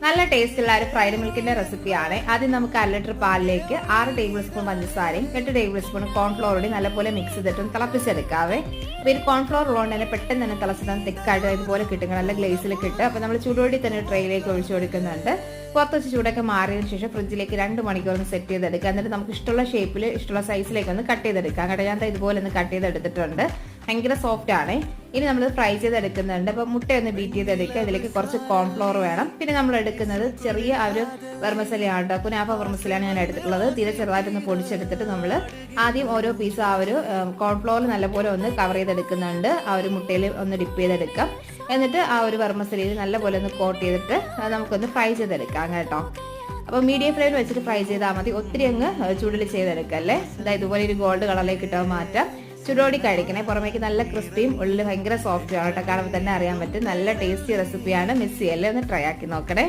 നല്ല ടേസ്റ്റുള്ള ഒരു ഫ്രൈഡ് മിൽക്കിന്റെ റെസിപ്പിയാണ്. ആദ്യം നമുക്ക് 1 ലിറ്റർ പാലിലേക്ക് 6 ടേബിൾ സ്പൂൺ പഞ്ചസാരയും 8 ടേബിൾ സ്പൂൺ കോൺഫ്ലോർ കൂടി നല്ലപോലെ മിക്സ് ചെയ്തിട്ടും തിളപ്പിച്ചെടുക്കാവേ. അപ്പൊ ഇത് കോൺഫ്ലോർ ഉള്ളതുകൊണ്ട് തന്നെ പെട്ടെന്ന് തന്നെ തിളച്ചിട്ട് തിക്കായിട്ട് ഇതുപോലെ കിട്ടും, നല്ല ഗ്ലേസിൽ കിട്ടും. അപ്പൊ നമ്മൾ ചൂടോടി തന്നെ ട്രെയിലേക്ക് ഒഴിച്ചു കൊടുക്കുന്നുണ്ട്. പുറത്ത് വെച്ച് ചൂടൊക്കെ മാറിയതിനു ശേഷം ഫ്രിഡ്ജിലേക്ക് 2 മണിക്കൂർ ഒന്ന് സെറ്റ് ചെയ്തെടുക്കുക. എന്നിട്ട് നമുക്ക് ഇഷ്ടമുള്ള ഷേപ്പിൽ ഇഷ്ടമുള്ള സൈസിലേക്ക് ഒന്ന് കട്ട് ചെയ്തെടുക്കാം. കേട്ടോ, ഞാൻ ഇതുപോലെ ഒന്ന് കട്ട് ചെയ്തെടുത്തിട്ടുണ്ട്. ഭയങ്കര സോഫ്റ്റ് ആണ്. ഇനി നമ്മൾ ഫ്രൈ ചെയ്തെടുക്കുന്നുണ്ട്. അപ്പോൾ മുട്ടയൊന്ന് ബീറ്റ് ചെയ്തെടുക്കുക. ഇതിലേക്ക് കുറച്ച് കോൺഫ്ലോർ വേണം. പിന്നെ നമ്മൾ എടുക്കുന്നത് ചെറിയ ഒരു വെർമസലയാണ് കേട്ടോ, കുനാഫ വെർമസലയാണ് ഞാൻ എടുത്തിട്ടുള്ളത്. തീരെ ചെറുതായിട്ടൊന്ന് പൊടിച്ചെടുത്തിട്ട് നമ്മൾ ആദ്യം ഓരോ പീസ് ആ ഒരു കോൺഫ്ലോറിൽ നല്ലപോലെ ഒന്ന് കവർ ചെയ്തെടുക്കുന്നുണ്ട്. ആ ഒരു മുട്ടയിൽ ഒന്ന് ഡിപ്പ് ചെയ്തെടുക്കാം. എന്നിട്ട് ആ ഒരു വെർമസലയിൽ നല്ലപോലെ ഒന്ന് കോട്ട് ചെയ്തിട്ട് നമുക്കൊന്ന് ഫ്രൈ ചെയ്തെടുക്കാം കേട്ടോ. അപ്പോൾ മീഡിയം ഫ്ലെയിമിൽ വെച്ചിട്ട് ഫ്രൈ ചെയ്താൽ മതി, ഒത്തിരി അങ്ങ് ചൂടിൽ ചെയ്തെടുക്കല്ലേ. ഇതുപോലെ ഒരു ഗോൾഡ് കളറിലേക്ക് ഇട്ടാൽ മാറ്റാം. ചൂടോടി കഴിക്കണേ. പുറമേക്ക് നല്ല ക്രിസ്പിയും ഉള്ളിൽ ഭയങ്കര സോഫ്റ്റും ആണ് കേട്ടോ. കാണുമ്പോൾ തന്നെ അറിയാൻ പറ്റും. നല്ല ടേസ്റ്റി റെസിപ്പിയാണ്. മിസ് ചെയ്യല്ലേ, ഒന്ന് ട്രൈ ആക്കി നോക്കണേ.